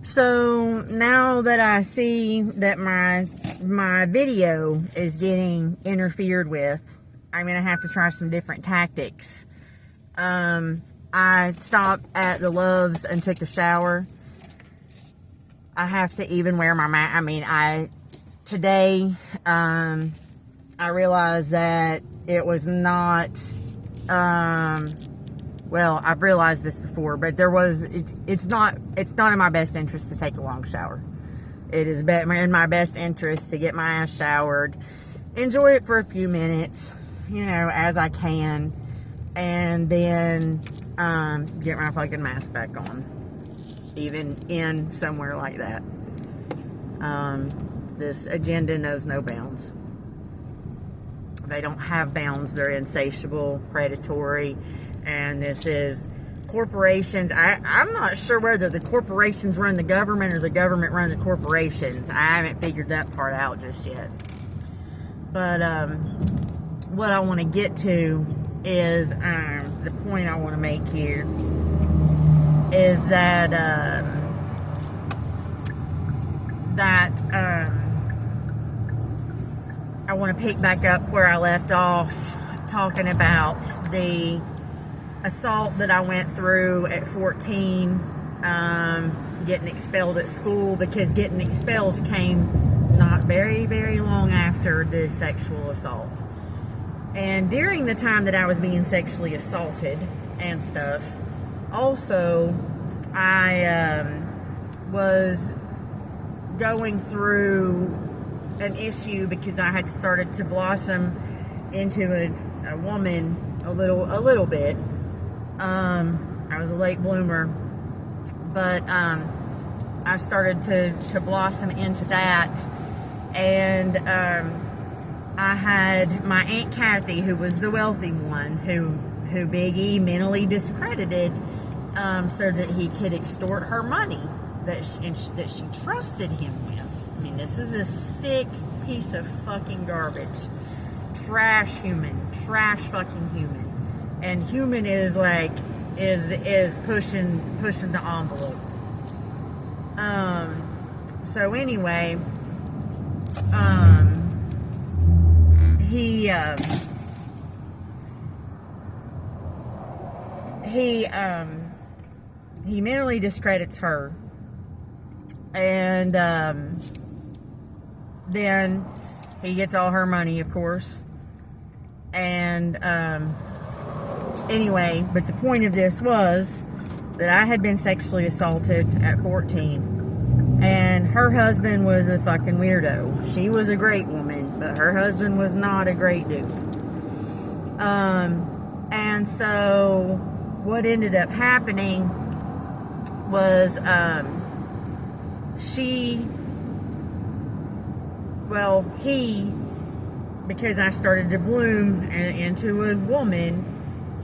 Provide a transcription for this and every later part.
So now that I see that my video is getting interfered with, I'm going to have to try some different tactics. I stopped at the Loves and took a shower. I have to even wear my mask. Today, I realized that it was not, well, I've realized this before, but it's not in my best interest to take a long shower. It is in my best interest to get my ass showered, enjoy it for a few minutes, as I can, and then get my fucking mask back on, even in somewhere like that. This agenda knows no bounds. They don't have bounds. They're insatiable, predatory, and this is corporations. I'm not sure whether the corporations run the government or the government run the corporations. I haven't figured that part out just yet. But what I want to get to is the point I want to make here is that I want to pick back up where I left off, talking about the assault that I went through at 14, getting expelled at school, because getting expelled came not very, very long after the sexual assault. And during the time that I was being sexually assaulted and stuff, also, I was going through an issue because I had started to blossom into a woman a little bit. I was a late bloomer, but I started to blossom into that, and I had my Aunt Kathy, who was the wealthy one, who Big E mentally discredited, so that he could extort her money that she trusted him with. I mean, this is a sick piece of fucking garbage. Trash fucking human. And human is pushing the envelope. So anyway, he mentally discredits her, and then he gets all her money, of course. And anyway, but the point of this was that I had been sexually assaulted at 14, and her husband was a fucking weirdo. She was a great woman, but her husband was not a great dude. And so what ended up happening was because I started to bloom into a woman,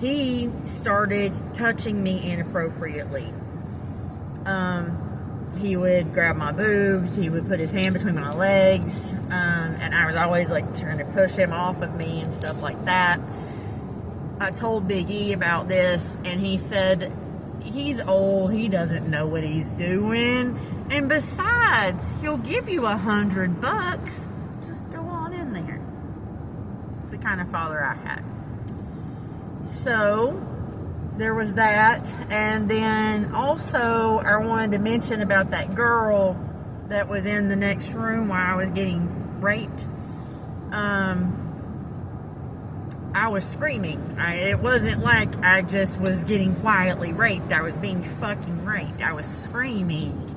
he started touching me inappropriately. He would grab my boobs, he would put his hand between my legs, and I was always trying to push him off of me and stuff like that. I told Big E about this, and he said, he's old, he doesn't know what he's doing, and besides, he'll give you $100. Just go on in there. It's the kind of father I had. So there was that, and then also I wanted to mention about that girl that was in the next room while I was getting raped. I was screaming. It wasn't like I just was getting quietly raped. I was being fucking raped. I was screaming,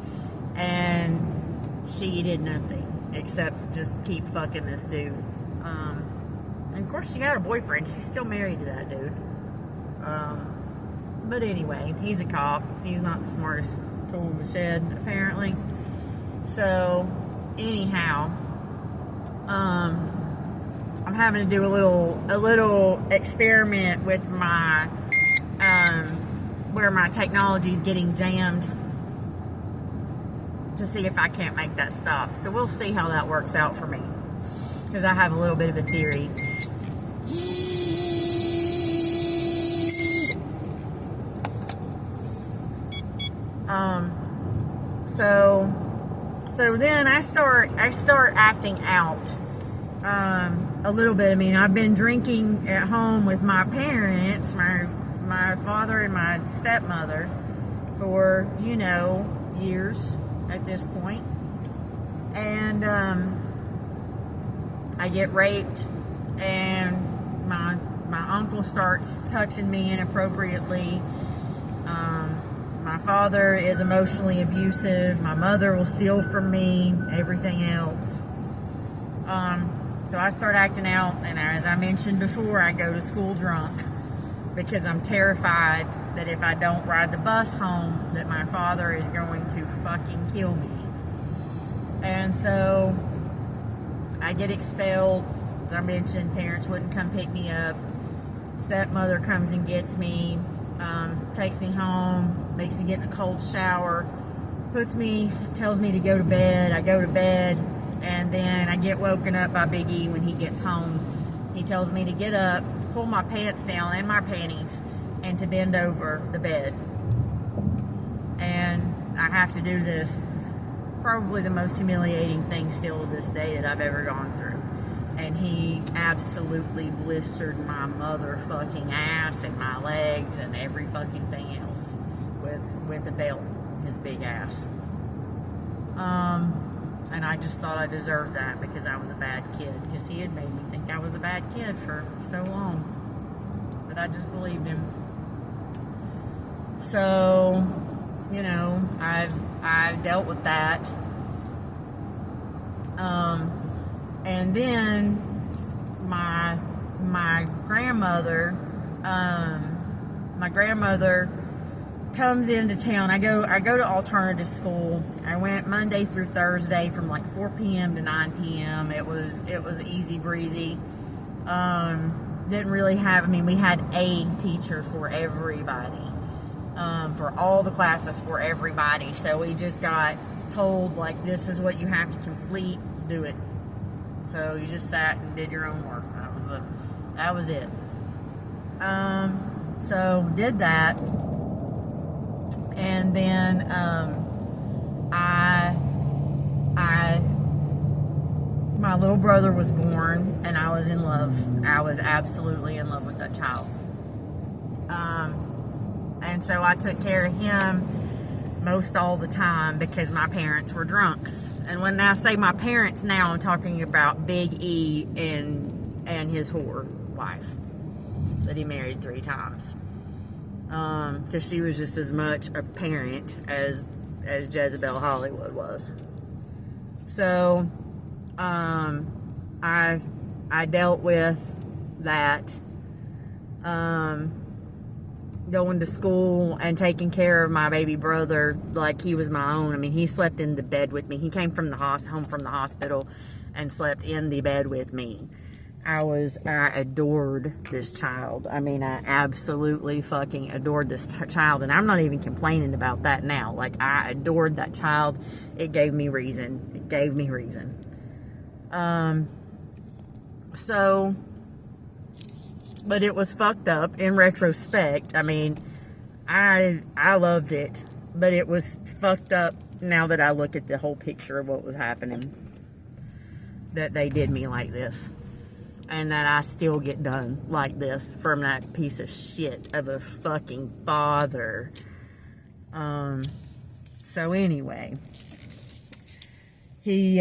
and she did nothing except just keep fucking this dude. And of course she got a boyfriend. She's still married to that dude. But anyway, he's a cop. He's not the smartest tool in the shed, apparently. So, anyhow, I'm having to do a little experiment with my, where my technology's getting jammed, to see if I can't make that stop. So we'll see how that works out for me, because I have a little bit of a theory. So then I start acting out a little bit. I mean, I've been drinking at home with my parents, my father and my stepmother, for, you know, years at this point. And I get raped, and my uncle starts touching me inappropriately. My father is emotionally abusive. My mother will steal from me, everything else. So I start acting out, and as I mentioned before, I go to school drunk because I'm terrified that if I don't ride the bus home, that my father is going to fucking kill me. And so I get expelled. As I mentioned, parents wouldn't come pick me up. Stepmother comes and gets me, takes me home, makes me get in a cold shower, tells me to go to bed. I go to bed, and then I get woken up by Big E when he gets home. He tells me to get up, pull my pants down and my panties, and to bend over the bed. And I have to do this, probably the most humiliating thing still to this day that I've ever gone through. And he absolutely blistered my motherfucking ass and my legs and every fucking thing else with a belt, his big ass. And I just thought I deserved that because I was a bad kid, because he had made me think I was a bad kid for so long. But I just believed him. So, you know, I've dealt with that. And then my grandmother comes into town. I go to alternative school. I went Monday through Thursday from like 4 p.m. to 9 p.m. It was easy breezy. Didn't really have, I mean, we had a teacher for everybody, for all the classes for everybody. So we just got told, like, this is what you have to complete, do it. So you just sat and did your own work. That was it. So did that, and then my little brother was born, and I was in love. I was absolutely in love with that child. And so I took care of him most all the time because my parents were drunks. And when I say my parents now, I'm talking about Big E and his whore wife that he married 3 times. Because she was just as much a parent as Jezebel Hollywood was. So I dealt with that. Going to school and taking care of my baby brother like he was my own. I mean, he slept in the bed with me. He came from home from the hospital and slept in the bed with me. I adored this child. I mean, I absolutely fucking adored this child, and I'm not even complaining about that now. Like, I adored that child. It gave me reason. But it was fucked up in retrospect. I mean, I loved it, but it was fucked up now that I look at the whole picture of what was happening. That they did me like this. And that I still get done like this from that piece of shit of a fucking father. So anyway, he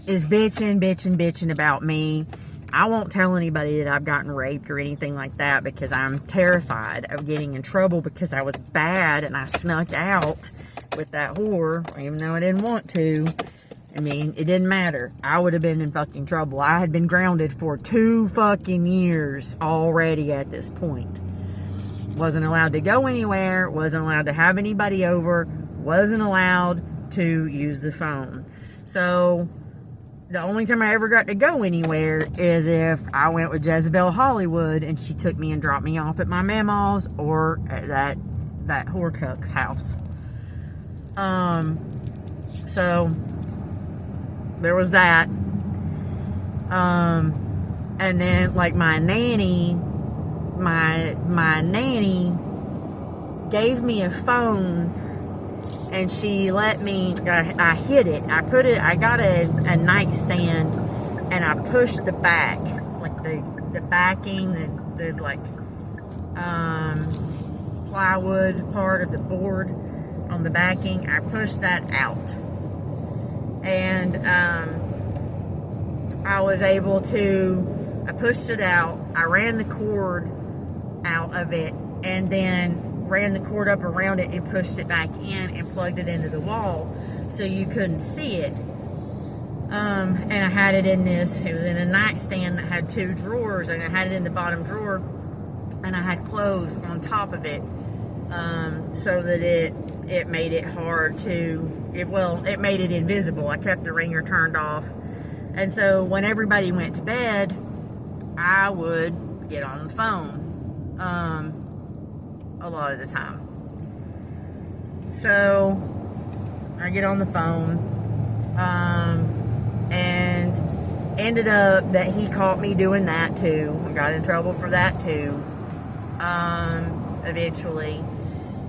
is bitching about me. I won't tell anybody that I've gotten raped or anything like that because I'm terrified of getting in trouble because I was bad and I snuck out with that whore, even though I didn't want to. I mean, it didn't matter. I would have been in fucking trouble. I had been grounded for 2 fucking years already at this point. Wasn't allowed to go anywhere, wasn't allowed to have anybody over, wasn't allowed to use the phone. So, the only time I ever got to go anywhere is if I went with Jezebel Hollywood and she took me and dropped me off at my mama's or at that whorecuck's house. So, there was that. And then, like, my nanny gave me a phone, and she let me, I hid it. I got a nightstand, and I pushed the back, like the backing, the like, plywood part of the board on the backing. I pushed that out. And, I was able to, I pushed it out. I ran the cord out of it, and then ran the cord up around it and pushed it back in and plugged it into the wall so you couldn't see it. And I had it in this, it was in a nightstand that had 2 drawers, and I had it in the bottom drawer, and I had clothes on top of it, so that it made it hard to, it made it invisible. I kept the ringer turned off. And so when everybody went to bed, I would get on the phone, a lot of the time. So I get on the phone, and ended up that he caught me doing that too. I got in trouble for that too, eventually.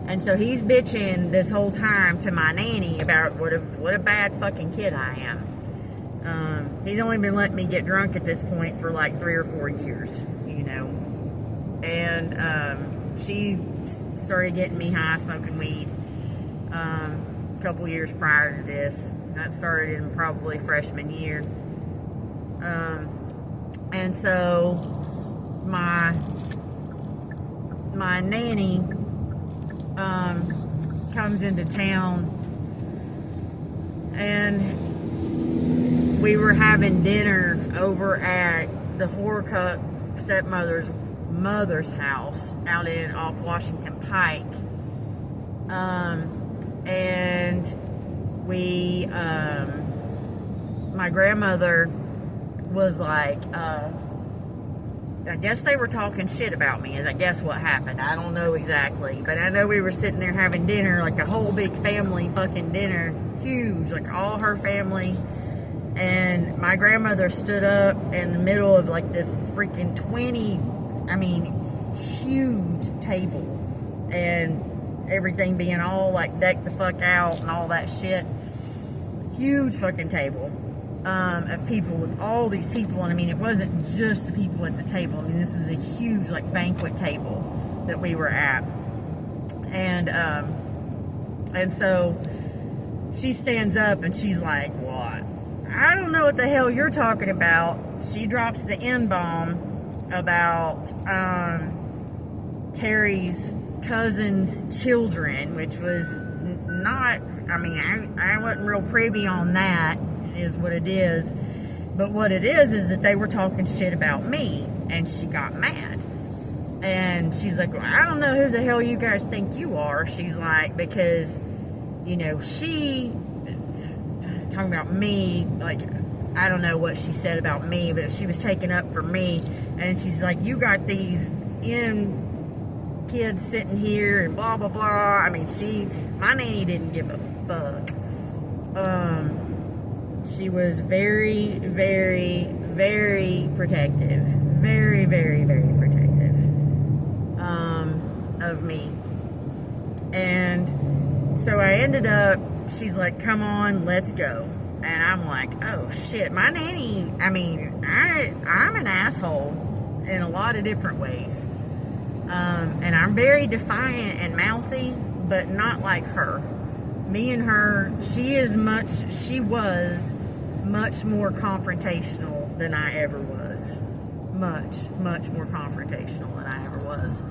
And so he's bitching this whole time to my nanny about what a bad fucking kid I am. He's only been letting me get drunk at this point for like 3 or 4 years, you know. And she started getting me high, smoking weed, a couple years prior to this. That started in probably freshman year. And so my nanny comes into town, and we were having dinner over at the Horror Cup stepmother's house out off Washington Pike. And we, my grandmother was like, I guess they were talking shit about me, is I guess what happened. I don't know exactly, but I know we were sitting there having dinner, like a whole big family fucking dinner, huge, like all her family. And my grandmother stood up in the middle of like this freaking huge table, and everything being all like decked the fuck out and all that shit. Huge fucking table of people, with all these people. And I mean, it wasn't just the people at the table. I mean, this is a huge like banquet table that we were at. And so she stands up and she's like, "What? I don't know what the hell you're talking about." She drops the N-bomb about Terry's cousin's children, which was not, I mean, I wasn't real privy on that, is what it is. But what it is that they were talking shit about me, and she got mad. And she's like, "Well, I don't know who the hell you guys think you are." She's like, because, you know, she, talking about me, like, I don't know what she said about me, but she was taking up for me. And she's like, "You got these kids sitting here and blah, blah, blah." I mean, my nanny didn't give a fuck. She was very, very, very protective. Very, very, very protective of me. And so I ended up, she's like, "Come on, let's go." And I'm like, oh shit, my nanny, I mean, I'm an asshole in a lot of different ways. And I'm very defiant and mouthy, but not like her. Me and her, she was much more confrontational than I ever was. Much, much more confrontational than I ever was.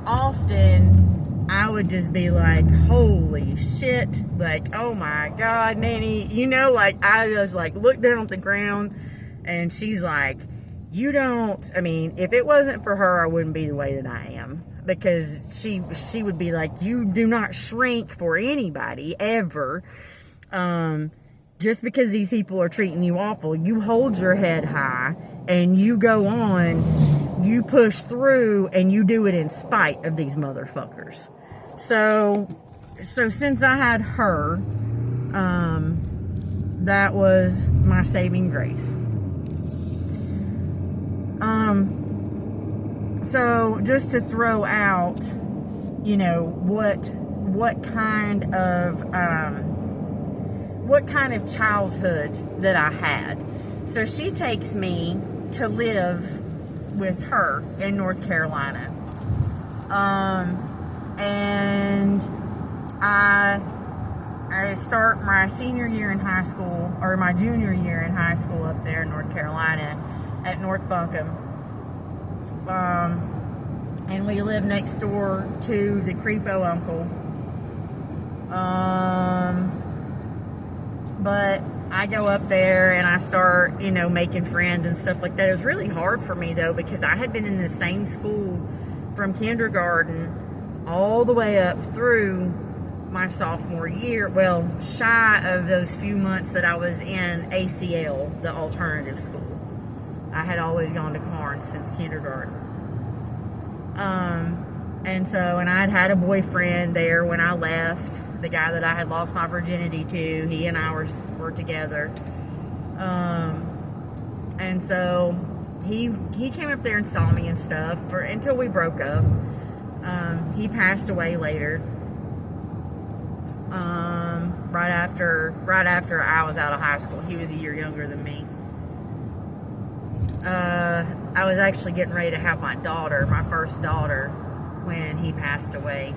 Often, I would just be like, "Holy shit," like, "Oh my God, nanny," you know, like, I just like look down at the ground, and she's like, "You don't," I mean, if it wasn't for her, I wouldn't be the way that I am, because she would be like, "You do not shrink for anybody, ever, just because these people are treating you awful. You hold your head high, and you go on, you push through, and you do it in spite of these motherfuckers." So since I had her, that was my saving grace. So just to throw out you know, what kind of childhood that I had. So she takes me to live with her in North Carolina. And I start my senior year in high school, or my junior year in high school up there in North Carolina at North Buncombe. And we live next door to the creepo uncle. But I go up there and I start, you know, making friends and stuff like that. It was really hard for me though, because I had been in the same school from kindergarten all the way up through my sophomore year. Well, shy of those few months that I was in ACL, the alternative school. I had always gone to Carnes since kindergarten. And I'd had a boyfriend there when I left, the guy that I had lost my virginity to. He and I were together. And so he came up there and saw me and stuff until we broke up. He passed away later. Right after I was out of high school. He was a year younger than me. I was actually getting ready to have my first daughter, when he passed away.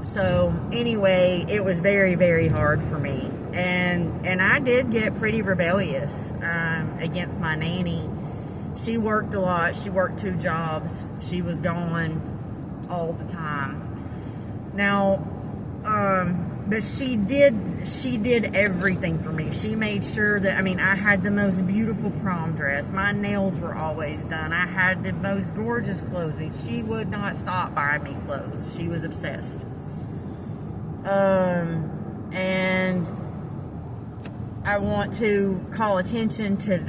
So anyway, it was very, very hard for me, and I did get pretty rebellious against my nanny. She worked a lot. She worked 2 jobs. She was gone all the time. Now, but she did everything for me. She made sure that, I had the most beautiful prom dress. My nails were always done. I had the most gorgeous clothes. She would not stop buying me clothes. She was obsessed. And I want to call attention to that.